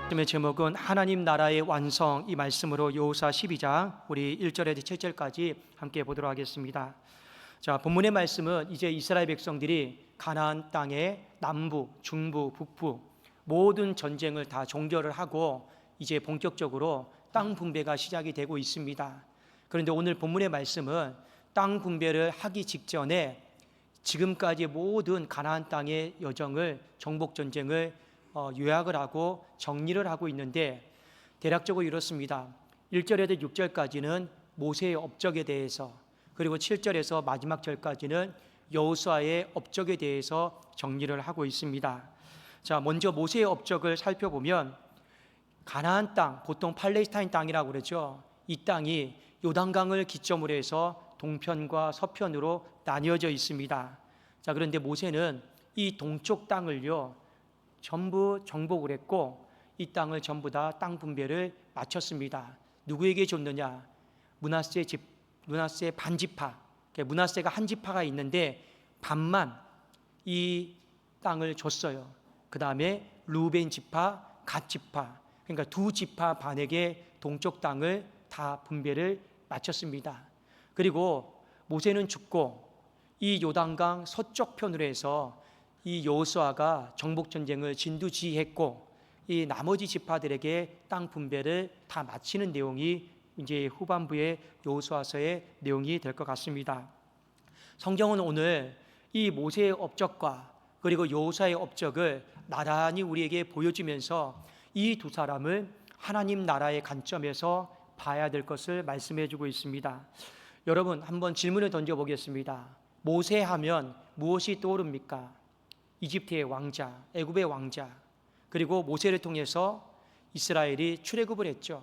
말씀의 제목은 하나님 나라의 완성, 이 말씀으로 여호수아 12장 우리 1절에서 7절까지 함께 보도록 하겠습니다. 자, 본문의 말씀은 이제 이스라엘 백성들이 가나안 땅의 남부, 중부, 북부 모든 전쟁을 다 종결을 하고 이제 본격적으로 땅 분배가 시작이 되고 있습니다. 그런데 오늘 본문의 말씀은 땅 분배를 하기 직전에 지금까지 모든 가나안 땅의 여정을, 정복 전쟁을 요약을 하고 정리를 하고 있는데, 대략적으로 이렇습니다. 1절에서 6절까지는 모세의 업적에 대해서, 그리고 7절에서 마지막 절까지는 여호수아의 업적에 대해서 정리를 하고 있습니다. 자, 먼저 모세의 업적을 살펴보면 가나안 땅, 보통 팔레스타인 땅이라고 그러죠. 이 땅이 요단강을 기점으로 해서 동편과 서편으로 나뉘어져 있습니다. 자, 그런데 모세는 이 동쪽 땅을요 전부 정복을 했고 이 땅을 전부 다 땅 분배를 마쳤습니다. 누구에게 줬느냐? 므낫세 반지파, 므낫세가 한 지파가 있는데 반만 이 땅을 줬어요. 그 다음에 루벤 지파, 갓 지파, 그러니까 두 지파 반에게 동쪽 땅을 다 분배를 마쳤습니다. 그리고 모세는 죽고 이 요단강 서쪽 편으로 해서 이 여호수아가 정복 전쟁을 진두지휘했고 이 나머지 지파들에게 땅 분배를 다 마치는 내용이 이제 후반부의 여호수아서의 내용이 될 것 같습니다. 성경은 오늘 이 모세의 업적과 그리고 여호수아의 업적을 나란히 우리에게 보여주면서 이 두 사람을 하나님 나라의 관점에서 봐야 될 것을 말씀해 주고 있습니다. 여러분, 한번 질문을 던져보겠습니다. 모세 하면 무엇이 떠오릅니까? 이집트의 왕자, 애굽의 왕자, 그리고 모세를 통해서 이스라엘이 출애굽을 했죠.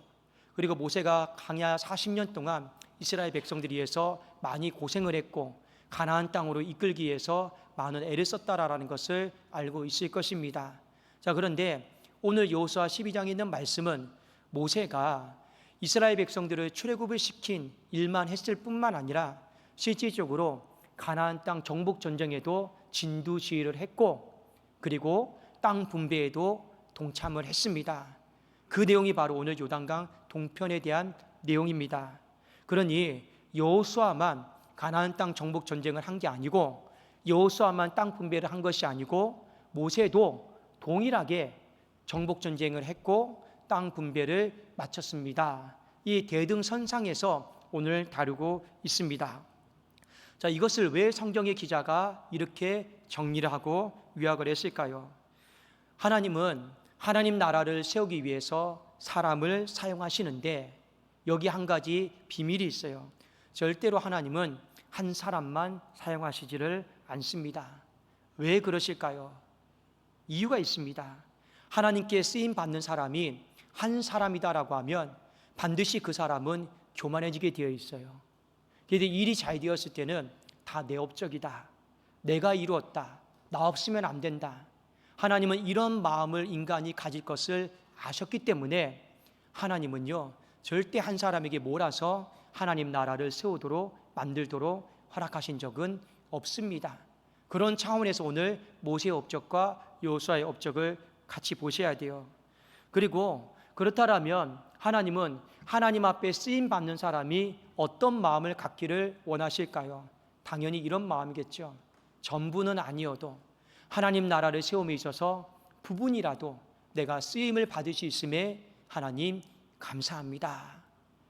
그리고 모세가 광야 40년 동안 이스라엘 백성들을 위해서 많이 고생을 했고 가나안 땅으로 이끌기 위해서 많은 애를 썼다라는 것을 알고 있을 것입니다. 자, 그런데 오늘 여호수아 12장에 있는 말씀은 모세가 이스라엘 백성들을 출애굽을 시킨 일만 했을 뿐만 아니라 실질적으로 가나안 땅 정복 전쟁에도 진두지휘를 했고 그리고 땅 분배에도 동참을 했습니다. 그 내용이 바로 오늘 요단강 동편에 대한 내용입니다. 그러니 여호수아만 가나안 땅 정복 전쟁을 한 게 아니고 여호수아만 땅 분배를 한 것이 아니고 모세도 동일하게 정복 전쟁을 했고 땅 분배를 마쳤습니다. 이 대등선상에서 오늘 다루고 있습니다. 자, 이것을 왜 성경의 기자가 이렇게 정리를 하고 요약을 했을까요? 하나님은 하나님 나라를 세우기 위해서 사람을 사용하시는데 여기 한 가지 비밀이 있어요. 절대로 하나님은 한 사람만 사용하시지를 않습니다. 왜 그러실까요? 이유가 있습니다. 하나님께 쓰임 받는 사람이 한 사람이다라고 하면 반드시 그 사람은 교만해지게 되어 있어요. 그런데 일이 잘 되었을 때는 다 내 업적이다, 내가 이루었다, 나 없으면 안 된다. 하나님은 이런 마음을 인간이 가질 것을 아셨기 때문에 하나님은요 절대 한 사람에게 몰아서 하나님 나라를 세우도록 만들도록 허락하신 적은 없습니다. 그런 차원에서 오늘 모세의 업적과 여호수아의 업적을 같이 보셔야 돼요. 그리고 그렇다면 하나님은 하나님 앞에 쓰임 받는 사람이 어떤 마음을 갖기를 원하실까요? 당연히 이런 마음이겠죠. 전부는 아니어도 하나님 나라를 세움에 있어서 부분이라도 내가 쓰임을 받을 수 있음에 하나님 감사합니다.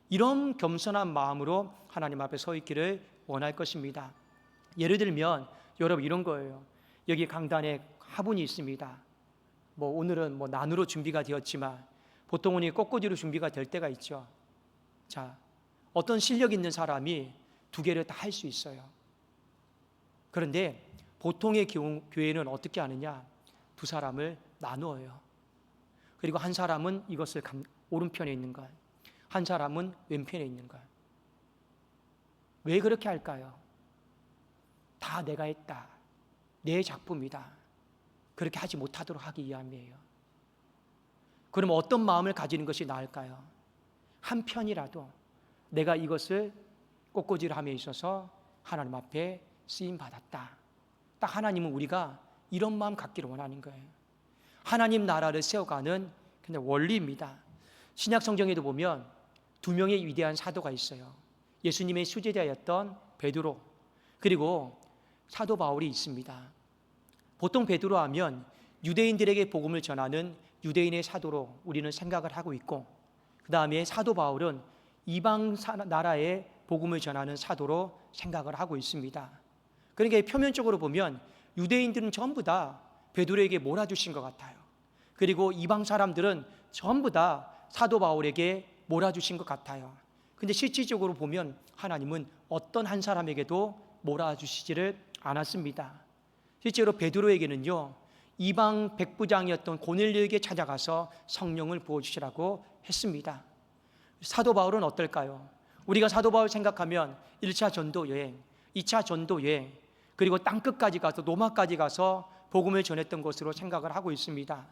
이런 겸손한 마음으로 하나님 앞에 서 있기를 원할 것입니다. 예를 들면 여러분 이런 거예요. 여기 강단에 화분이 있습니다. 오늘은 난으로 준비가 되었지만 보통은 꽃꽂이로 준비가 될 때가 있죠. 자, 어떤 실력 있는 사람이 두 개를 다 할 수 있어요. 그런데 보통의 교회는 어떻게 하느냐? 두 사람을 나누어요. 그리고 한 사람은 이것을 오른편에 있는 것, 한 사람은 왼편에 있는 것. 왜 그렇게 할까요? 다 내가 했다, 내 작품이다, 그렇게 하지 못하도록 하기 위함이에요. 그럼 어떤 마음을 가지는 것이 나을까요? 한편이라도 내가 이것을 꽃꽂이를 함에 있어서 하나님 앞에 쓰임받았다. 딱 하나님은 우리가 이런 마음 갖기를 원하는 거예요. 하나님 나라를 세워가는 근데 원리입니다. 신약 성경에도 보면 두 명의 위대한 사도가 있어요. 예수님의 수제자였던 베드로, 그리고 사도 바울이 있습니다. 보통 베드로 하면 유대인들에게 복음을 전하는 유대인의 사도로 우리는 생각을 하고 있고, 그 다음에 사도 바울은 이방 나라에 복음을 전하는 사도로 생각을 하고 있습니다. 그러니까 표면적으로 보면 유대인들은 전부 다 베드로에게 몰아주신 것 같아요. 그리고 이방 사람들은 전부 다 사도 바울에게 몰아주신 것 같아요. 근데 실질적으로 보면 하나님은 어떤 한 사람에게도 몰아주시지를 않았습니다. 실제로 베드로에게는요, 이방 백부장이었던 고넬료에게 찾아가서 성령을 부어주시라고 했습니다. 사도 바울은 어떨까요? 우리가 사도 바울 생각하면 1차 전도 여행, 2차 전도 여행, 그리고 땅끝까지 가서 로마까지 가서 복음을 전했던 것으로 생각을 하고 있습니다.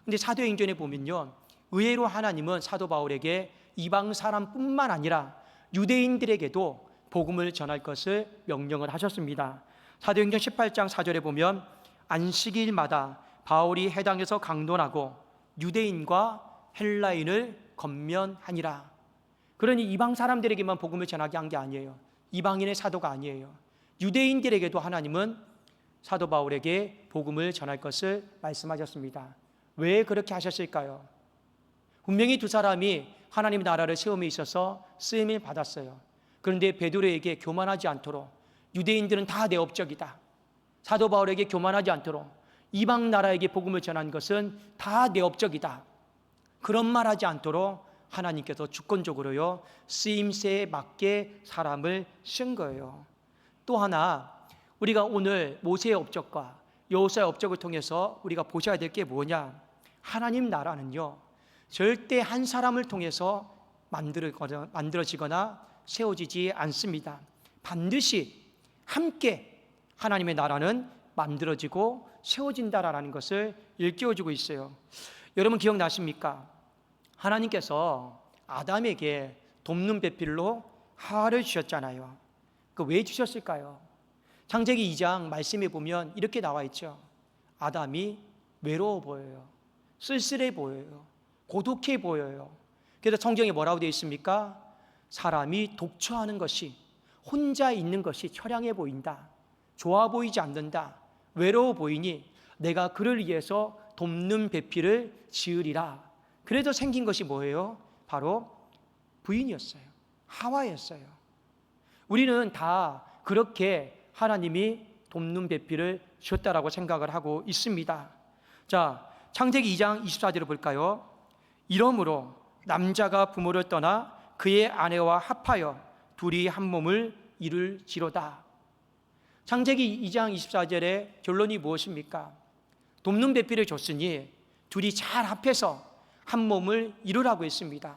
근데 사도행전에 보면요, 의외로 하나님은 사도 바울에게 이방 사람뿐만 아니라 유대인들에게도 복음을 전할 것을 명령을 하셨습니다. 사도행전 18장 4절에 보면 안식일마다 바울이 해당에서 강론하고 유대인과 헬라인을 권면하니라. 그러니 이방 사람들에게만 복음을 전하게 한 게 아니에요. 이방인의 사도가 아니에요. 유대인들에게도 하나님은 사도 바울에게 복음을 전할 것을 말씀하셨습니다. 왜 그렇게 하셨을까요? 분명히 두 사람이 하나님의 나라를 세움에 있어서 쓰임을 받았어요. 그런데 베드로에게 교만하지 않도록, 유대인들은 다 내 업적이다, 사도 바울에게 교만하지 않도록, 이방 나라에게 복음을 전한 것은 다 내 업적이다, 그런 말하지 않도록 하나님께서 주권적으로요 쓰임새에 맞게 사람을 쓴 거예요. 또 하나, 우리가 오늘 모세의 업적과 여호수아의 업적을 통해서 우리가 보셔야 될 게 뭐냐, 하나님 나라는요 절대 한 사람을 통해서 만들어지거나 세워지지 않습니다. 반드시 함께 하나님의 나라는 만들어지고 세워진다라는 것을 일깨워주고 있어요. 여러분 기억나십니까? 하나님께서 아담에게 돕는 배필로 하와를 주셨잖아요. 그 왜 주셨을까요? 창세기 2장 말씀에 보면 이렇게 나와 있죠. 아담이 외로워 보여요. 쓸쓸해 보여요. 고독해 보여요. 그래서 성경에 뭐라고 되어 있습니까? 사람이 독처하는 것이, 혼자 있는 것이 처량해 보인다, 좋아 보이지 않는다, 외로워 보이니 내가 그를 위해서 돕는 배필을 지으리라. 그래서 생긴 것이 뭐예요? 바로 부인이었어요. 하와였어요. 우리는 다 그렇게 하나님이 돕는 배필을 주셨다라고 생각을 하고 있습니다. 자, 창세기 2장 24절을 볼까요? 이러므로 남자가 부모를 떠나 그의 아내와 합하여 둘이 한 몸을 이룰지로다. 창세기 2장 24절의 결론이 무엇입니까? 돕는 배필을 줬으니 둘이 잘 합해서 한 몸을 이루라고 했습니다.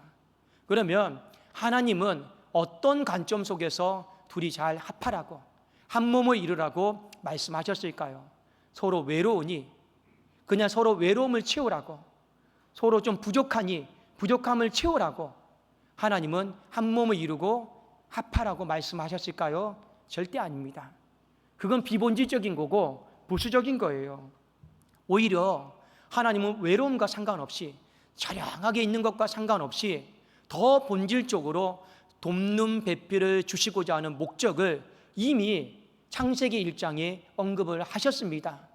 그러면 하나님은 어떤 관점 속에서 둘이 잘 합하라고, 한 몸을 이루라고 말씀하셨을까요? 서로 외로우니 그냥 서로 외로움을 채우라고, 서로 좀 부족하니 부족함을 채우라고 하나님은 한 몸을 이루고 합하라고 말씀하셨을까요? 절대 아닙니다. 그건 비본질적인 거고 부수적인 거예요. 오히려 하나님은 외로움과 상관없이, 처량하게 있는 것과 상관없이 더 본질적으로 돕는 배필을 주시고자 하는 목적을 이미 창세기 1장에 언급을 하셨습니다.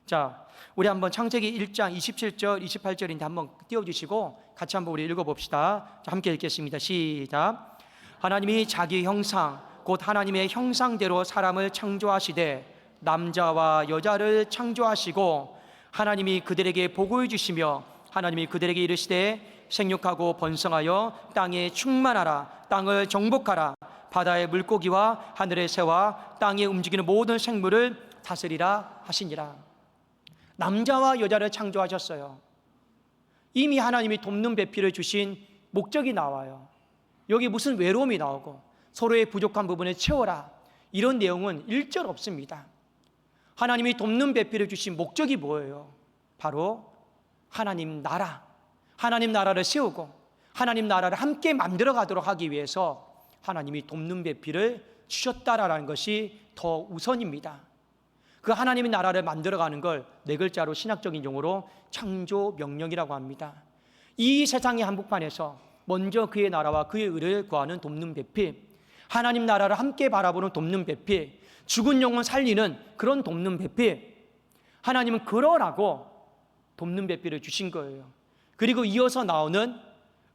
자, 우리 한번 창세기 1장 27절 28절인데 한번 띄워주시고 같이 한번 우리 읽어봅시다. 자, 함께 읽겠습니다. 시작. 하나님이 자기 형상 곧 하나님의 형상대로 사람을 창조하시되 남자와 여자를 창조하시고 하나님이 그들에게 복을 주시며 하나님이 그들에게 이르시되 생육하고 번성하여 땅에 충만하라, 땅을 정복하라, 바다의 물고기와 하늘의 새와 땅에 움직이는 모든 생물을 다스리라 하시니라. 남자와 여자를 창조하셨어요. 이미 하나님이 돕는 배필을 주신 목적이 나와요. 여기 무슨 외로움이 나오고 서로의 부족한 부분을 채워라, 이런 내용은 1절 없습니다. 하나님이 돕는 배필을 주신 목적이 뭐예요? 바로 하나님 나라, 하나님 나라를 세우고 하나님 나라를 함께 만들어 가도록 하기 위해서 하나님이 돕는 배필을 주셨다라는 것이 더 우선입니다. 그 하나님의 나라를 만들어가는 걸 네 글자로 신학적인 용어로 창조 명령이라고 합니다. 이 세상의 한복판에서 먼저 그의 나라와 그의 의를 구하는 돕는 배필, 하나님 나라를 함께 바라보는 돕는 배필, 죽은 영혼 살리는 그런 돕는 배필, 하나님은 그러라고 돕는 배필을 주신 거예요. 그리고 이어서 나오는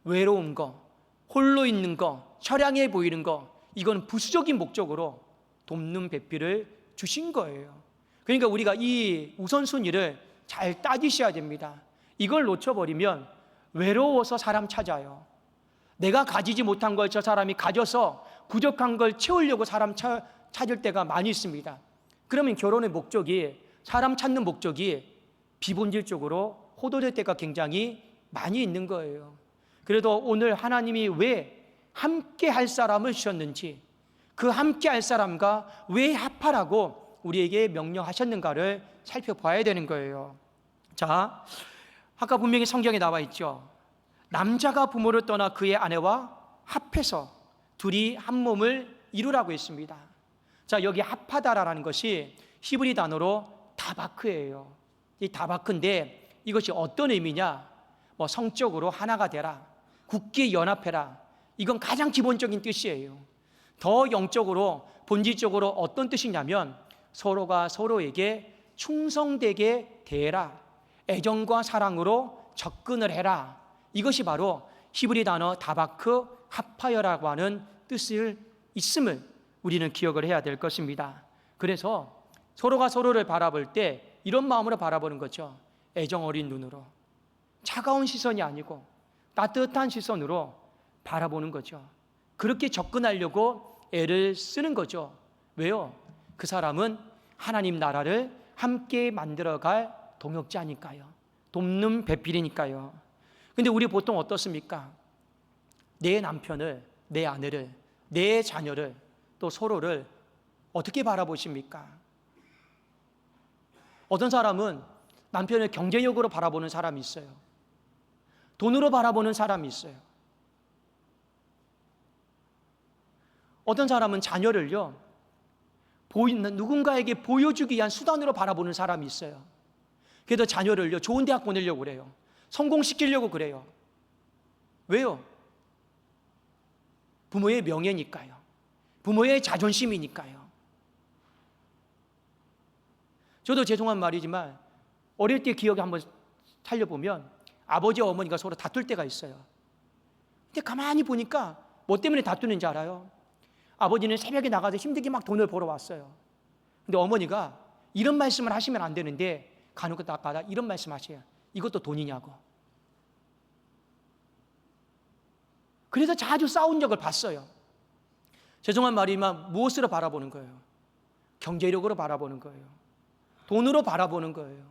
외로운 거, 홀로 있는 거, 처량해 보이는 거, 이건 부수적인 목적으로 돕는 배필을 주신 거예요. 그러니까 우리가 이 우선순위를 잘 따지셔야 됩니다. 이걸 놓쳐버리면 외로워서 사람 찾아요. 내가 가지지 못한 걸 저 사람이 가져서 부족한 걸 채우려고 사람 찾을 때가 많이 있습니다. 그러면 결혼의 목적이, 사람 찾는 목적이 비본질적으로 호도될 때가 굉장히 많이 있는 거예요. 그래도 오늘 하나님이 왜 함께 할 사람을 주셨는지, 그 함께 할 사람과 왜 합하라고 우리에게 명령하셨는가를 살펴봐야 되는 거예요. 자, 아까 분명히 성경에 나와 있죠. 남자가 부모를 떠나 그의 아내와 합해서 둘이 한 몸을 이루라고 했습니다. 자, 여기 합하다라는 것이 히브리 단어로 다바크예요. 이 다바크인데 이것이 어떤 의미냐? 뭐 성적으로 하나가 되라, 굳게 연합해라, 이건 가장 기본적인 뜻이에요. 더 영적으로, 본질적으로 어떤 뜻이냐면 서로가 서로에게 충성되게 대해라, 애정과 사랑으로 접근을 해라. 이것이 바로 히브리 단어 다바크 합하여라고 하는 뜻을 있음을 우리는 기억을 해야 될 것입니다. 그래서 서로가 서로를 바라볼 때 이런 마음으로 바라보는 거죠. 애정 어린 눈으로, 차가운 시선이 아니고 따뜻한 시선으로 바라보는 거죠. 그렇게 접근하려고 애를 쓰는 거죠. 왜요? 그 사람은 하나님 나라를 함께 만들어갈 동역자니까요. 돕는 배필이니까요. 근데 우리 보통 어떻습니까? 내 남편을, 내 아내를, 내 자녀를, 또 서로를 어떻게 바라보십니까? 어떤 사람은 남편을 경제력으로 바라보는 사람이 있어요. 돈으로 바라보는 사람이 있어요. 어떤 사람은 자녀를요, 누군가에게 보여주기 위한 수단으로 바라보는 사람이 있어요. 그래도 자녀를요, 좋은 대학 보내려고 그래요. 성공시키려고 그래요. 왜요? 부모의 명예니까요. 부모의 자존심이니까요. 저도 죄송한 말이지만 어릴 때 기억을 한번 살려보면 아버지와 어머니가 서로 다툴 때가 있어요. 근데 가만히 보니까 뭐 때문에 다투는지 알아요? 아버지는 새벽에 나가서 힘들게 막 돈을 벌어 왔어요. 근데 어머니가 이런 말씀을 하시면 안 되는데 간혹 가다 이런 말씀 하세요. 이것도 돈이냐고. 그래서 자주 싸운 적을 봤어요. 죄송한 말이지만 무엇으로 바라보는 거예요? 경제력으로 바라보는 거예요. 돈으로 바라보는 거예요.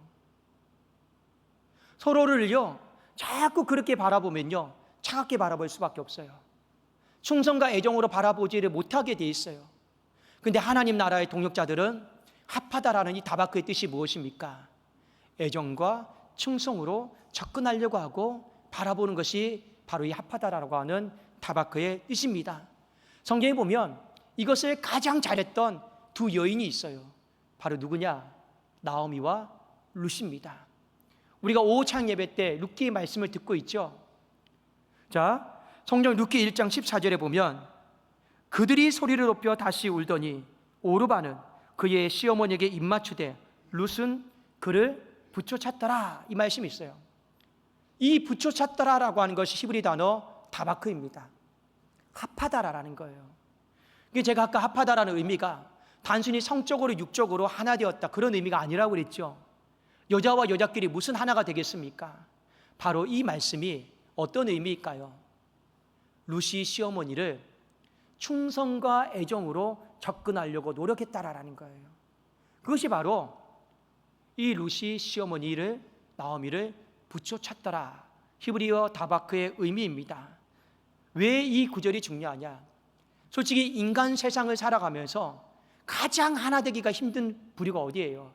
서로를요, 자꾸 그렇게 바라보면요, 차갑게 바라볼 수밖에 없어요. 충성과 애정으로 바라보지를 못하게 돼 있어요. 그런데 하나님 나라의 동역자들은 합하다라는 이 다바크의 뜻이 무엇입니까? 애정과 충성으로 접근하려고 하고 바라보는 것이 바로 이 합하다라고 하는 다바크의 뜻입니다. 성경에 보면 이것을 가장 잘했던 두 여인이 있어요. 바로 누구냐? 나오미와 룻입니다. 우리가 오후창 예배 때 룻기의 말씀을 듣고 있죠. 자, 성경 룻기 1장 14절에 보면 그들이 소리를 높여 다시 울더니 오르바는 그의 시어머니에게 입맞추되 룻은 그를 부쫓았더라, 이 말씀이 있어요. 이 부쫓았더라라고 하는 것이 히브리 단어 다바크입니다. 합하다라는 거예요. 제가 아까 합하다라는 의미가 단순히 성적으로 육적으로 하나 되었다, 그런 의미가 아니라고 그랬죠. 여자와 여자끼리 무슨 하나가 되겠습니까? 바로 이 말씀이 어떤 의미일까요? 룻이 시어머니를 충성과 애정으로 접근하려고 노력했다라는 거예요. 그것이 바로 이 룻이 시어머니를, 나오미를 부쫓았더라, 히브리어 다바크의 의미입니다. 왜 이 구절이 중요하냐? 솔직히 인간 세상을 살아가면서 가장 하나 되기가 힘든 부류가 어디예요?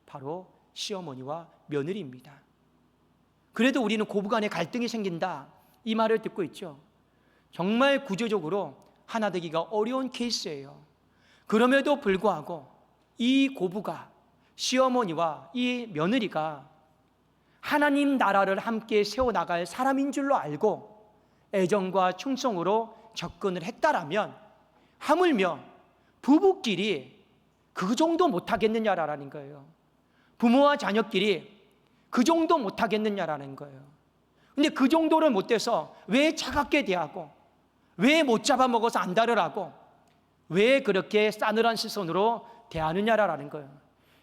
바로 시어머니와 며느리입니다. 그래도 우리는 고부간에 갈등이 생긴다, 이 말을 듣고 있죠. 정말 구조적으로 하나 되기가 어려운 케이스예요. 그럼에도 불구하고 이 고부가, 시어머니와 이 며느리가 하나님 나라를 함께 세워나갈 사람인 줄로 알고 애정과 충성으로 접근을 했다라면 하물며 부부끼리 그 정도 못하겠느냐라는 거예요. 부모와 자녀끼리 그 정도 못하겠느냐라는 거예요. 근데 그 정도를 못해서 왜 차갑게 대하고, 왜 못 잡아먹어서 안달을 하고, 왜 그렇게 싸늘한 시선으로 대하느냐라는 거예요.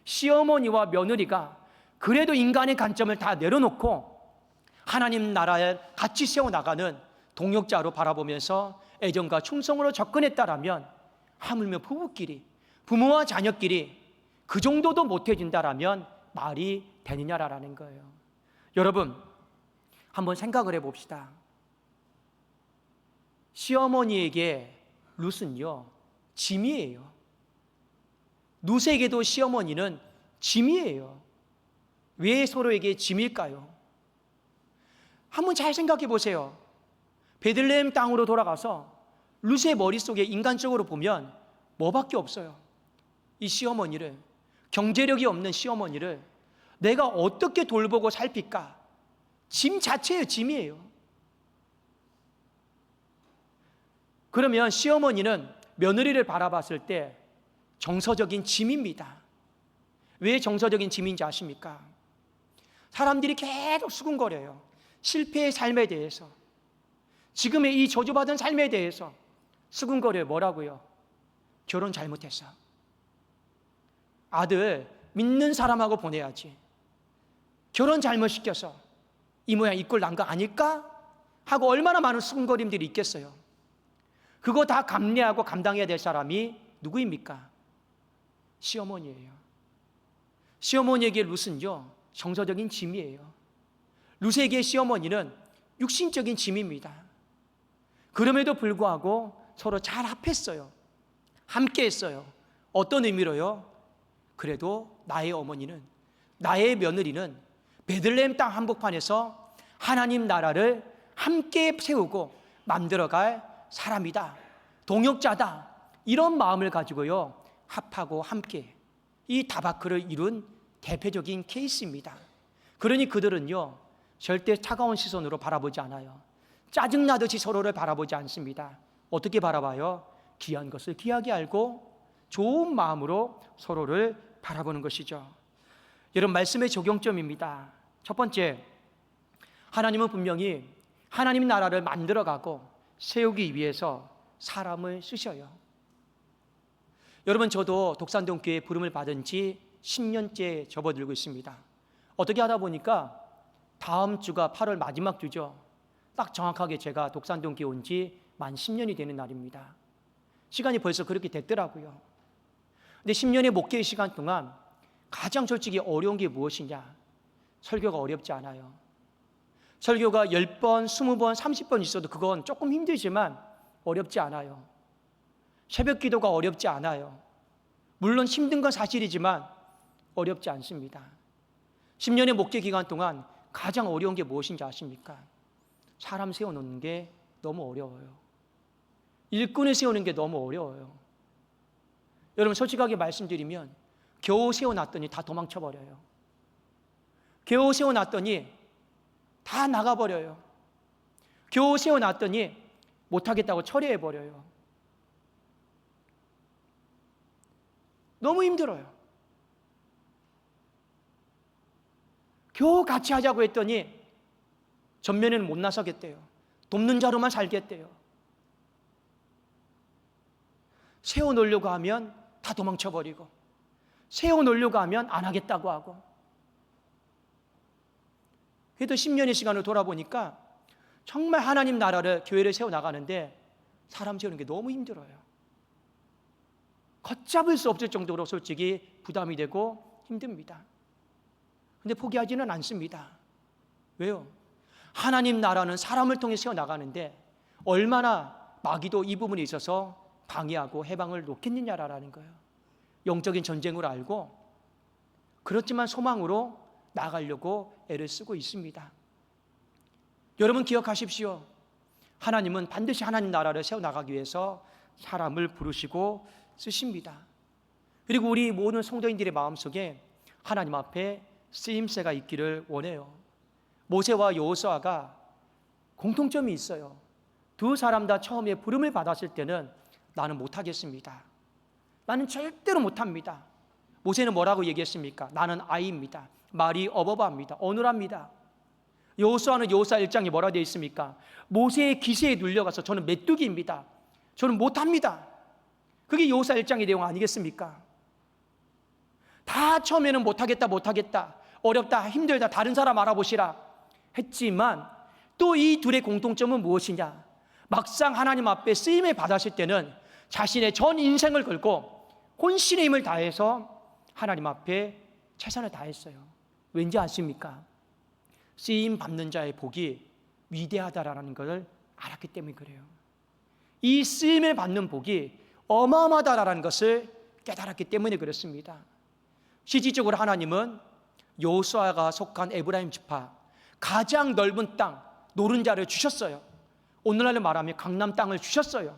시어머니와 며느리가 그래도 인간의 관점을 다 내려놓고 하나님 나라에 같이 세워나가는 동역자로 바라보면서 애정과 충성으로 접근했다라면 하물며 부부끼리, 부모와 자녀끼리 그 정도도 못해준다라면 말이 되느냐라는 거예요. 여러분, 한번 생각을 해봅시다. 시어머니에게 룻은요, 짐이에요. 룻에게도 시어머니는 짐이에요. 왜 서로에게 짐일까요? 한번 잘 생각해 보세요. 베들레헴 땅으로 돌아가서 룻의 머릿속에 인간적으로 보면 뭐밖에 없어요. 이 시어머니를, 경제력이 없는 시어머니를 내가 어떻게 돌보고 살필까? 짐 자체예요, 짐이에요. 그러면 시어머니는 며느리를 바라봤을 때 정서적인 짐입니다. 왜 정서적인 짐인지 아십니까? 사람들이 계속 수군거려요. 실패의 삶에 대해서, 지금의 이 저주받은 삶에 대해서 수군거려요. 뭐라고요? 결혼 잘못했어. 아들 믿는 사람하고 보내야지. 결혼 잘못시켜서 이 모양 이 꼴 난 거 아닐까? 하고 얼마나 많은 수군거림들이 있겠어요. 그거 다 감내하고 감당해야 될 사람이 누구입니까? 시어머니예요. 시어머니에게 룻은요, 정서적인 짐이에요. 룻에게 시어머니는 육신적인 짐입니다. 그럼에도 불구하고 서로 잘 합했어요. 함께 했어요. 어떤 의미로요? 그래도 나의 어머니는, 나의 며느리는 베들레헴 땅 한복판에서 하나님 나라를 함께 세우고 만들어갈 사람이다, 동역자다, 이런 마음을 가지고요 합하고 함께 이 다바크를 이룬 대표적인 케이스입니다. 그러니 그들은요 절대 차가운 시선으로 바라보지 않아요. 짜증나듯이 서로를 바라보지 않습니다. 어떻게 바라봐요? 귀한 것을 귀하게 알고 좋은 마음으로 서로를 바라보는 것이죠. 여러분, 말씀의 적용점입니다. 첫 번째, 하나님은 분명히 하나님 나라를 만들어가고 세우기 위해서 사람을 쓰셔요. 여러분, 저도 독산동교회 부름을 받은 지 10년째 접어들고 있습니다. 어떻게 하다 보니까 다음 주가 8월 마지막 주죠. 딱 정확하게 제가 독산동교회 온 지 만 10년이 되는 날입니다. 시간이 벌써 그렇게 됐더라고요. 근데 10년의 목회의 시간 동안 가장 솔직히 어려운 게 무엇이냐? 설교가 어렵지 않아요. 설교가 10번, 20번, 30번 있어도 그건 조금 힘들지만 어렵지 않아요. 새벽 기도가 어렵지 않아요. 물론 힘든 건 사실이지만 어렵지 않습니다. 10년의 목회 기간 동안 가장 어려운 게 무엇인지 아십니까? 사람 세워놓는 게 너무 어려워요. 일꾼을 세우는 게 너무 어려워요. 여러분, 솔직하게 말씀드리면 겨우 세워놨더니 다 도망쳐버려요. 겨우 세워놨더니 다 나가버려요. 겨우 세워놨더니 못하겠다고 처리해버려요. 너무 힘들어요. 겨우 같이 하자고 했더니 전면에는 못 나서겠대요. 돕는 자로만 살겠대요. 세워놓으려고 하면 다 도망쳐버리고, 세워놓으려고 하면 안 하겠다고 하고. 그래도 10년의 시간을 돌아보니까 정말 하나님 나라를, 교회를 세워나가는데 사람 세우는 게 너무 힘들어요. 걷잡을 수 없을 정도로 솔직히 부담이 되고 힘듭니다. 근데 포기하지는 않습니다. 왜요? 하나님 나라는 사람을 통해 세워나가는데 얼마나 마귀도 이 부분에 있어서 방해하고 해방을 놓겠느냐라는 거예요. 영적인 전쟁으로 알고, 그렇지만 소망으로 나가려고 애를 쓰고 있습니다. 여러분 기억하십시오. 하나님은 반드시 하나님 나라를 세워나가기 위해서 사람을 부르시고 쓰십니다. 그리고 우리 모든 성도인들의 마음속에 하나님 앞에 쓰임새가 있기를 원해요. 모세와 여호수아가 공통점이 있어요. 두 사람 다 처음에 부름을 받았을 때는 나는 못하겠습니다. 나는 절대로 못합니다. 모세는 뭐라고 얘기했습니까? 나는 아이입니다. 말이 어버바합니다. 어눌합니다. 여호수아는 여호수아 1장에 뭐라 되어 있습니까? 모세의 기세에 눌려가서 저는 메뚜기입니다. 저는 못합니다. 그게 여호수아 1장의 내용 아니겠습니까? 다 처음에는 못하겠다, 어렵다, 힘들다, 다른 사람 알아보시라 했지만 또 이 둘의 공통점은 무엇이냐? 막상 하나님 앞에 쓰임을 받았을 때는 자신의 전 인생을 걸고 혼신의 힘을 다해서 하나님 앞에 최선을 다했어요. 왠지 아십니까? 쓰임 받는 자의 복이 위대하다라는 것을 알았기 때문에 그래요. 이 쓰임을 받는 복이 어마어마하다라는 것을 깨달았기 때문에 그렇습니다. 실질적으로 하나님은 여호수아가 속한 에브라임 지파 가장 넓은 땅 노른자를 주셨어요. 오늘날로 말하면 강남 땅을 주셨어요.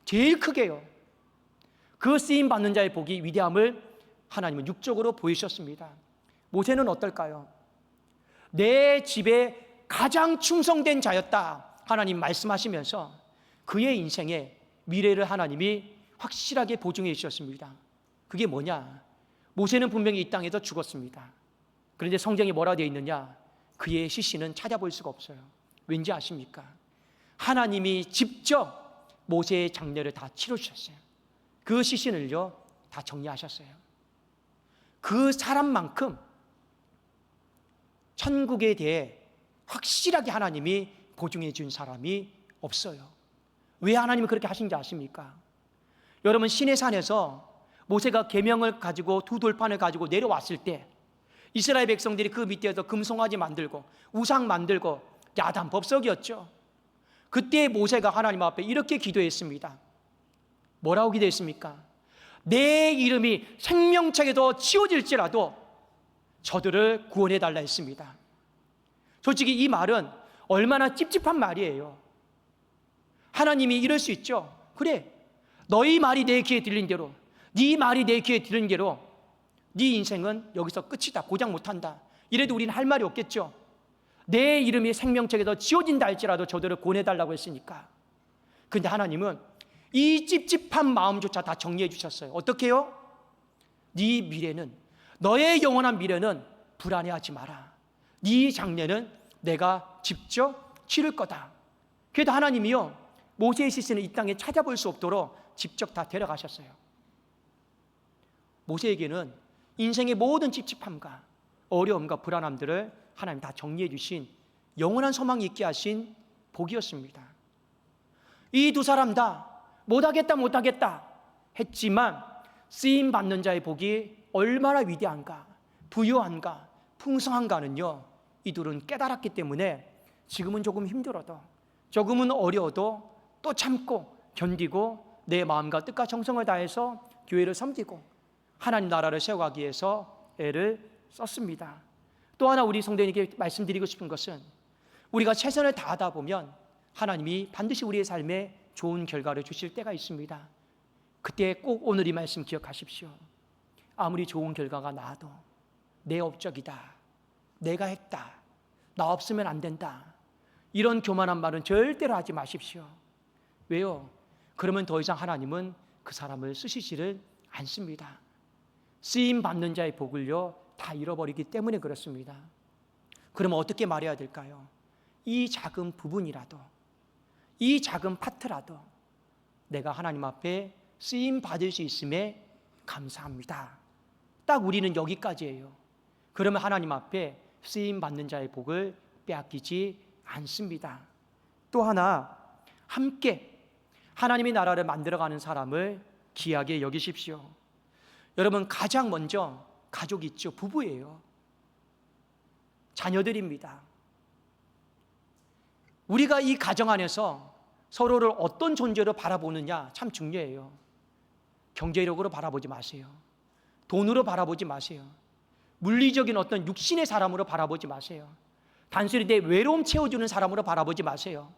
제일 크게요. 그 쓰임 받는 자의 복이 위대함을 하나님은 육적으로 보이셨습니다. 모세는 어떨까요? 내 집에 가장 충성된 자였다 하나님 말씀하시면서 그의 인생에 미래를 하나님이 확실하게 보증해 주셨습니다. 그게 뭐냐? 모세는 분명히 이 땅에서 죽었습니다. 그런데 성경에 뭐라 되어 있느냐? 그의 시신은 찾아볼 수가 없어요. 왠지 아십니까? 하나님이 직접 모세의 장례를 다 치러주셨어요. 그 시신을요 다 정리하셨어요. 그 사람만큼 천국에 대해 확실하게 하나님이 보증해 준 사람이 없어요. 왜 하나님이 그렇게 하신지 아십니까? 여러분, 시내산에서 모세가 계명을 가지고 두 돌판을 가지고 내려왔을 때 이스라엘 백성들이 그 밑에서 금송아지 만들고 우상 만들고 야단 법석이었죠. 그때 모세가 하나님 앞에 이렇게 기도했습니다. 뭐라고 기도했습니까? 내 이름이 생명책에도 지워질지라도 저들을 구원해 달라 했습니다. 솔직히 이 말은 얼마나 찝찝한 말이에요. 하나님이 이럴 수 있죠. 그래, 너희 말이 내 귀에 들린 대로, 네 말이 내 귀에 들린 대로 네 인생은 여기서 끝이다, 고장 못한다, 이래도 우리는 할 말이 없겠죠. 내 이름이 생명책에서 지워진다 할지라도 저들을 구원해달라고 했으니까. 그런데 하나님은 이 찝찝한 마음조차 다 정리해 주셨어요. 어떻게 해요? 네 미래는, 너의 영원한 미래는 불안해하지 마라. 네 장례는 내가 직접 치를 거다. 그래도 하나님이요 모세의 시신을 이 땅에 찾아볼 수 없도록 직접 다 데려가셨어요. 모세에게는 인생의 모든 찝찝함과 어려움과 불안함들을 하나님 다 정리해 주신 영원한 소망이 있게 하신 복이었습니다. 이 두 사람 다 못하겠다 했지만 쓰임 받는 자의 복이 얼마나 위대한가, 부유한가, 풍성한가는요 이 둘은 깨달았기 때문에 지금은 조금 힘들어도, 조금은 어려워도 또 참고 견디고 내 마음과 뜻과 정성을 다해서 교회를 섬기고 하나님 나라를 세워가기 위해서 애를 썼습니다. 또 하나 우리 성도님에게 말씀드리고 싶은 것은 우리가 최선을 다하다 보면 하나님이 반드시 우리의 삶에 좋은 결과를 주실 때가 있습니다. 그때 꼭 오늘 이 말씀 기억하십시오. 아무리 좋은 결과가 나와도 내 업적이다, 내가 했다, 나 없으면 안 된다, 이런 교만한 말은 절대로 하지 마십시오. 왜요? 그러면 더 이상 하나님은 그 사람을 쓰시지를 않습니다. 쓰임 받는 자의 복을요 다 잃어버리기 때문에 그렇습니다. 그러면 어떻게 말해야 될까요? 이 작은 부분이라도, 이 작은 파트라도 내가 하나님 앞에 쓰임 받을 수 있음에 감사합니다. 딱 우리는 여기까지예요. 그러면 하나님 앞에 쓰임 받는 자의 복을 빼앗기지 않습니다. 또 하나, 함께 하나님의 나라를 만들어가는 사람을 귀하게 여기십시오. 여러분, 가장 먼저 가족이 있죠. 부부예요. 자녀들입니다. 우리가 이 가정 안에서 서로를 어떤 존재로 바라보느냐 참 중요해요. 경제력으로 바라보지 마세요. 돈으로 바라보지 마세요. 물리적인 어떤 육신의 사람으로 바라보지 마세요. 단순히 내 외로움 채워주는 사람으로 바라보지 마세요.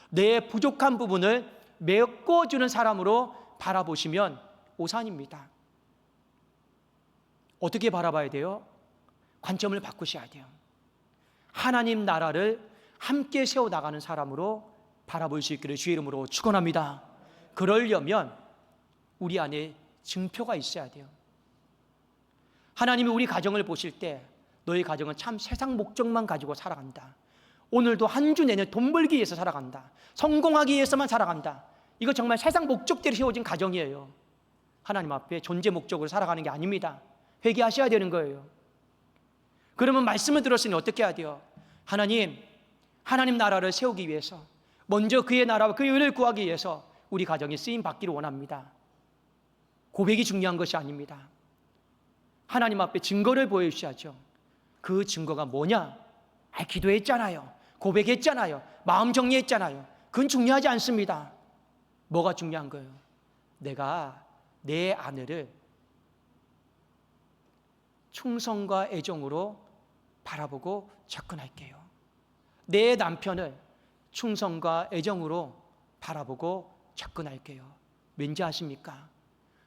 내 부족한 부분을 메꿔주는 사람으로 바라보시면 오산입니다. 어떻게 바라봐야 돼요? 관점을 바꾸셔야 돼요. 하나님 나라를 함께 세워나가는 사람으로 바라볼 수 있기를 주의 이름으로 축원합니다. 그러려면 우리 안에 증표가 있어야 돼요. 하나님이 우리 가정을 보실 때 너희 가정은 참 세상 목적만 가지고 살아간다. 오늘도 한 주 내내 돈 벌기 위해서 살아간다. 성공하기 위해서만 살아간다. 이거 정말 세상 목적대로 세워진 가정이에요. 하나님 앞에 존재 목적으로 살아가는 게 아닙니다. 회개하셔야 되는 거예요. 그러면 말씀을 들었으니 어떻게 해야 돼요? 하나님 나라를 세우기 위해서 먼저 그의 나라와 그의 의를 구하기 위해서 우리 가정이 쓰임 받기를 원합니다. 고백이 중요한 것이 아닙니다. 하나님 앞에 증거를 보여주셔야죠. 그 증거가 뭐냐? 기도했잖아요. 고백했잖아요. 마음 정리했잖아요. 그건 중요하지 않습니다. 뭐가 중요한 거예요? 내가 내 아내를 충성과 애정으로 바라보고 접근할게요. 내 남편을 충성과 애정으로 바라보고 접근할게요. 왠지 아십니까?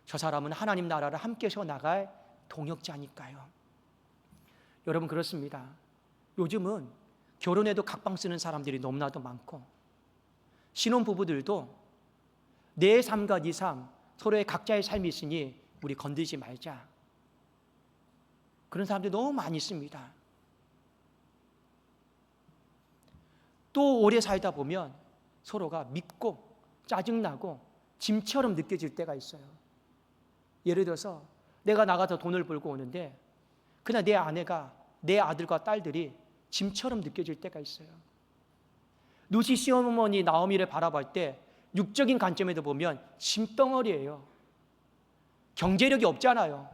저 사람은 하나님 나라를 함께 세워나갈 동역자니까요. 여러분 그렇습니다. 요즘은 결혼해도 각방 쓰는 사람들이 너무나도 많고 신혼부부들도 내 삶과 네 삶 서로의 각자의 삶이 있으니 우리 건들지 말자. 그런 사람들이 너무 많이 있습니다. 또 오래 살다 보면 서로가 밉고 짜증나고 짐처럼 느껴질 때가 있어요. 예를 들어서 내가 나가서 돈을 벌고 오는데 그냥 내 아내가 내 아들과 딸들이 짐처럼 느껴질 때가 있어요. 루시 시어머니 나오미를 바라볼 때 육적인 관점에도 보면 짐덩어리예요. 경제력이 없잖아요.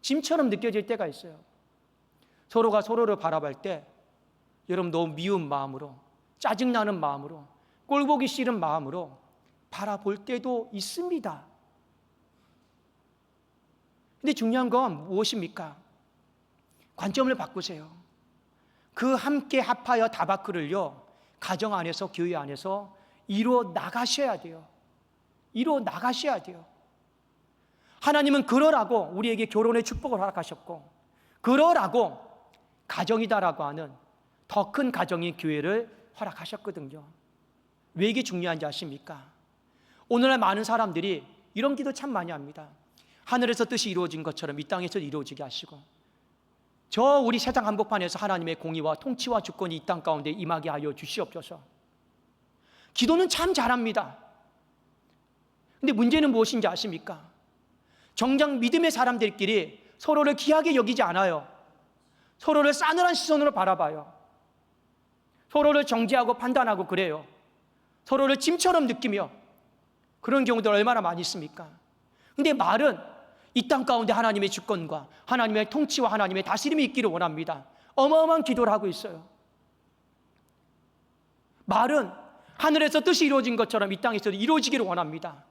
짐처럼 느껴질 때가 있어요. 서로가 서로를 바라볼 때 여러분 너무 미운 마음으로 짜증나는 마음으로 꼴보기 싫은 마음으로 바라볼 때도 있습니다. 근데 중요한 건 무엇입니까? 관점을 바꾸세요. 그 함께 합하여 다바크를요 가정 안에서 교회 안에서 이루어 나가셔야 돼요. 이루어 나가셔야 돼요. 하나님은 그러라고 우리에게 결혼의 축복을 허락하셨고 그러라고 가정이다라고 하는 더 큰 가정인 교회를 허락하셨거든요. 왜 이게 중요한지 아십니까? 오늘날 많은 사람들이 이런 기도 참 많이 합니다. 하늘에서 뜻이 이루어진 것처럼 이 땅에서 이루어지게 하시고 저 우리 세상 한복판에서 하나님의 공의와 통치와 주권이 이 땅 가운데 임하게 하여 주시옵소서. 기도는 참 잘합니다. 근데 문제는 무엇인지 아십니까? 정작 믿음의 사람들끼리 서로를 귀하게 여기지 않아요. 서로를 싸늘한 시선으로 바라봐요. 서로를 정죄하고 판단하고 그래요. 서로를 짐처럼 느끼며 그런 경우들 얼마나 많이 있습니까? 근데 말은 이 땅 가운데 하나님의 주권과 하나님의 통치와 하나님의 다스림이 있기를 원합니다. 어마어마한 기도를 하고 있어요. 말은 하늘에서 뜻이 이루어진 것처럼 이 땅에서도 이루어지기를 원합니다.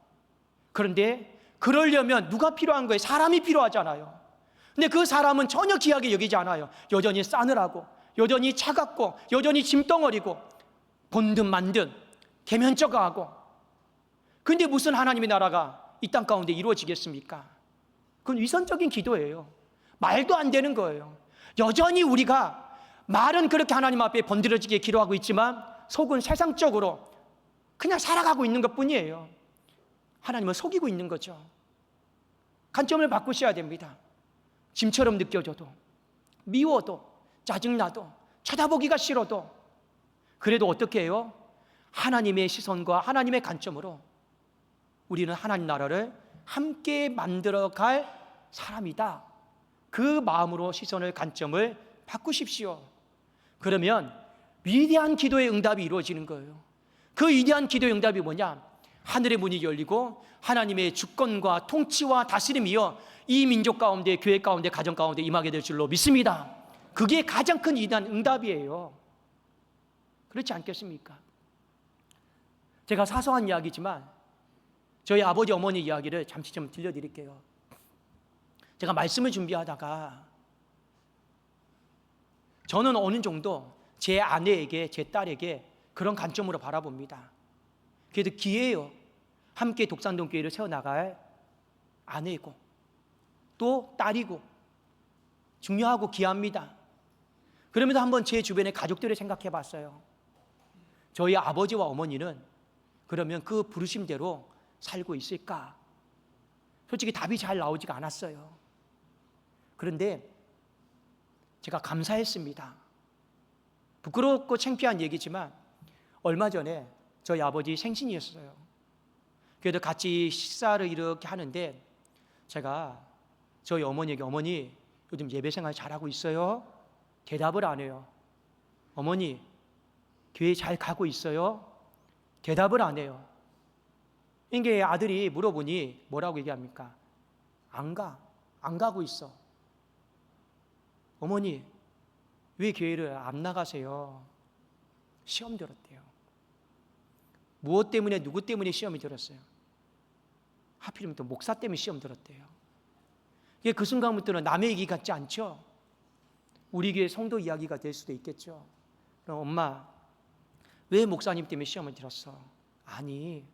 그런데 그러려면 누가 필요한 거예요? 사람이 필요하잖아요. 근데 그 사람은 전혀 귀하게 여기지 않아요. 여전히 싸늘하고 여전히 차갑고 여전히 짐덩어리고 본든 만든 계면쩍어하고. 그런데 무슨 하나님의 나라가 이 땅 가운데 이루어지겠습니까? 그건 위선적인 기도예요. 말도 안 되는 거예요. 여전히 우리가 말은 그렇게 하나님 앞에 번드러지게 기도하고 있지만 속은 세상적으로 그냥 살아가고 있는 것뿐이에요. 하나님을 속이고 있는 거죠. 관점을 바꾸셔야 됩니다. 짐처럼 느껴져도 미워도 짜증나도 쳐다보기가 싫어도 그래도 어떻게 해요? 하나님의 시선과 하나님의 관점으로 우리는 하나님 나라를 함께 만들어갈 사람이다. 그 마음으로 시선을 관점을 바꾸십시오. 그러면 위대한 기도의 응답이 이루어지는 거예요. 그 위대한 기도의 응답이 뭐냐? 하늘의 문이 열리고 하나님의 주권과 통치와 다스림이여 이 민족 가운데 교회 가운데 가정 가운데 임하게 될 줄로 믿습니다. 그게 가장 큰 위대한 응답이에요. 그렇지 않겠습니까? 제가 사소한 이야기지만 저희 아버지 어머니 이야기를 잠시 좀 들려드릴게요. 제가 말씀을 준비하다가 저는 어느 정도 제 아내에게 제 딸에게 그런 관점으로 바라봅니다. 그래도 기회예요. 함께 독산동 교회를 세워나갈 아내이고 또 딸이고 중요하고 귀합니다. 그러면서 한번 제 주변의 가족들을 생각해 봤어요. 저희 아버지와 어머니는 그러면 그 부르심대로 살고 있을까? 솔직히 답이 잘 나오지가 않았어요. 그런데 제가 감사했습니다. 부끄럽고 창피한 얘기지만 얼마 전에 저희 아버지 생신이었어요. 그래도 같이 식사를 이렇게 하는데 제가 저희 어머니에게 어머니 요즘 예배 생활 잘하고 있어요? 대답을 안 해요. 어머니 교회 잘 가고 있어요? 대답을 안 해요. 이게 아들이 물어보니 뭐라고 얘기합니까? 안 가고 있어. 어머니 왜 교회를 안 나가세요? 시험 들었대요. 무엇 때문에 누구 때문에 시험이 들었어요? 하필이면 또 목사 때문에 시험 들었대요. 그 순간부터는 남의 얘기 같지 않죠? 우리 교회 성도 이야기가 될 수도 있겠죠. 그럼 엄마 왜 목사님 때문에 시험을 들었어? 아니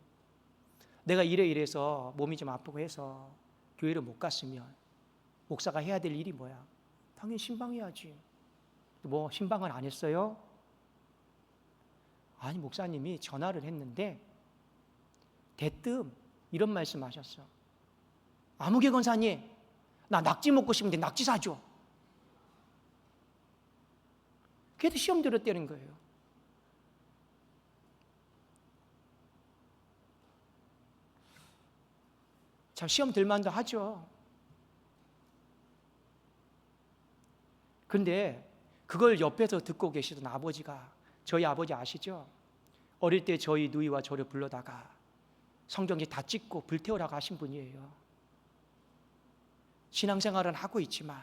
내가 이래서 몸이 좀 아프고 해서 교회를 못 갔으면 목사가 해야 될 일이 뭐야? 당연히 신방해야지. 뭐 신방을 안 했어요? 아니 목사님이 전화를 했는데 대뜸 이런 말씀하셨어. 아무개 권사님 나 낙지 먹고 싶은데 낙지 사줘. 그래도 시험 들었다는 거예요. 참 시험 들만도 하죠. 근데 그걸 옆에서 듣고 계시던 아버지가, 저희 아버지 아시죠? 어릴 때 저희 누이와 저를 불러다가 성경지 다 찍고 불태우라고 하신 분이에요. 신앙생활은 하고 있지만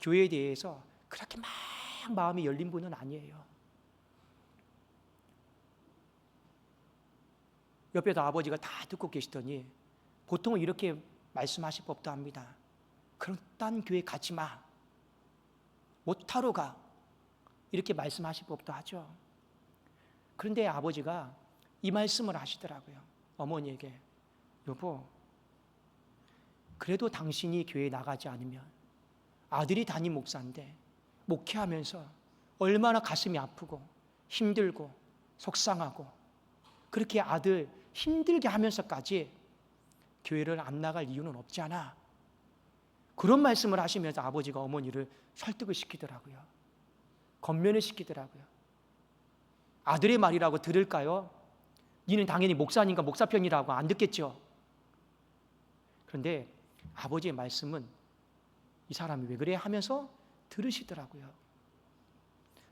교회에 대해서 그렇게 막 마음이 열린 분은 아니에요. 옆에서 아버지가 다 듣고 계시더니 보통은 이렇게 말씀하실 법도 합니다. 그런 딴 교회 가지 마. 못하러 가. 이렇게 말씀하실 법도 하죠. 그런데 아버지가 이 말씀을 하시더라고요. 어머니에게. 여보, 그래도 당신이 교회에 나가지 않으면 아들이 담임 목사인데 목회하면서 얼마나 가슴이 아프고 힘들고 속상하고 그렇게 아들 힘들게 하면서까지 교회를 안 나갈 이유는 없잖아. 그런 말씀을 하시면서 아버지가 어머니를 설득을 시키더라고요. 권면을 시키더라고요. 아들의 말이라고 들을까요? 니는 당연히 목사니까 목사 편이라고 안 듣겠죠. 그런데 아버지의 말씀은 이 사람이 왜 그래 하면서 들으시더라고요.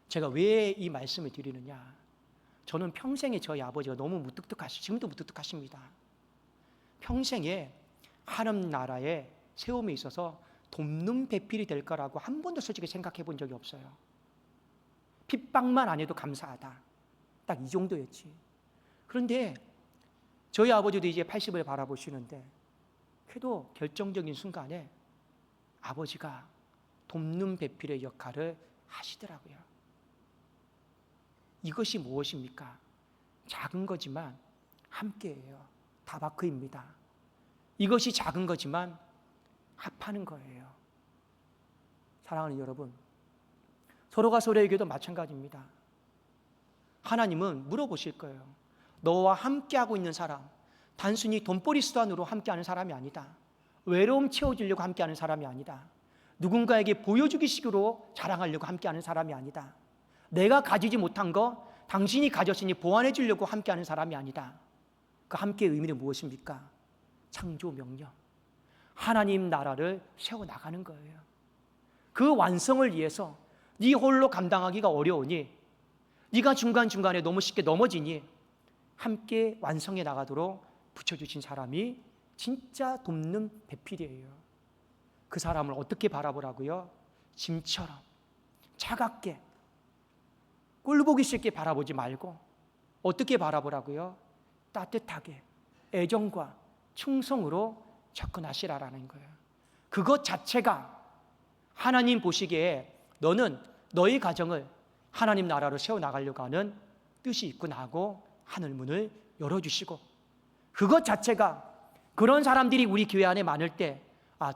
제가 왜 이 말씀을 드리느냐? 저는 평생에 저희 아버지가 너무 지금도 무뚝뚝하십니다. 평생에 하나님 나라의 세움에 있어서 돕는 배필이 될 거라고 한 번도 솔직히 생각해 본 적이 없어요. 핍박만 안 해도 감사하다. 딱 이 정도였지. 그런데 저희 아버지도 이제 80을 바라보시는데 그래도 결정적인 순간에 아버지가 돕는 배필의 역할을 하시더라고요. 이것이 무엇입니까? 작은 거지만 함께해요. 다바크입니다. 이것이 작은 거지만 합하는 거예요. 사랑하는 여러분, 서로가 서로에게도 마찬가지입니다. 하나님은 물어보실 거예요. 너와 함께하고 있는 사람, 단순히 돈벌이 수단으로 함께하는 사람이 아니다. 외로움 채워주려고 함께하는 사람이 아니다. 누군가에게 보여주기 식으로 자랑하려고 함께하는 사람이 아니다. 내가 가지지 못한 거 당신이 가졌으니 보완해 주려고 함께하는 사람이 아니다. 그 함께의 의미는 무엇입니까? 창조 명령. 하나님 나라를 세워나가는 거예요. 그 완성을 위해서 네 홀로 감당하기가 어려우니, 네가 중간중간에 너무 쉽게 넘어지니 함께 완성해 나가도록 붙여주신 사람이 진짜 돕는 배필이에요. 그 사람을 어떻게 바라보라고요? 짐처럼 차갑게 꼴보기 싫게 바라보지 말고 어떻게 바라보라고요? 따뜻하게 애정과 충성으로 접근하시라라는 거예요. 그것 자체가 하나님 보시기에 너는 너의 가정을 하나님 나라로 세워나가려고 하는 뜻이 있구나 하고 하늘문을 열어주시고, 그것 자체가 그런 사람들이 우리 교회 안에 많을 때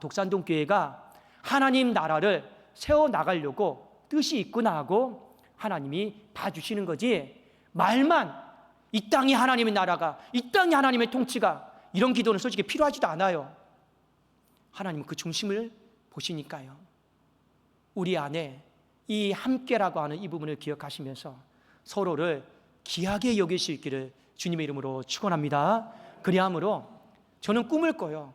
독산동 교회가 하나님 나라를 세워나가려고 뜻이 있구나 하고 하나님이 봐주시는 거지, 말만 이 땅이 하나님의 나라가, 이 땅이 하나님의 통치가, 이런 기도는 솔직히 필요하지도 않아요. 하나님은 그 중심을 보시니까요. 우리 안에 이 함께라고 하는 이 부분을 기억하시면서 서로를 귀하게 여길 수 있기를 주님의 이름으로 축원합니다. 그리함으로 저는 꿈을 꿔요.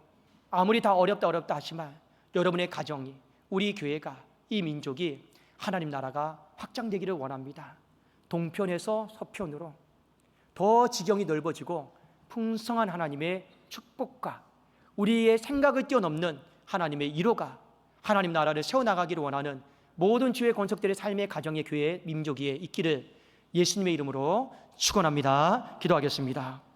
아무리 다 어렵다 하지만 여러분의 가정이, 우리 교회가, 이 민족이 하나님 나라가 확장되기를 원합니다. 동편에서 서편으로 더 지경이 넓어지고 풍성한 하나님의 축복과 우리의 생각을 뛰어넘는 하나님의 위로가 하나님 나라를 세워나가기를 원하는 모든 주의 권속들의 삶의 가정의 교회 민족 위에 있기를 예수님의 이름으로 축원합니다. 기도하겠습니다.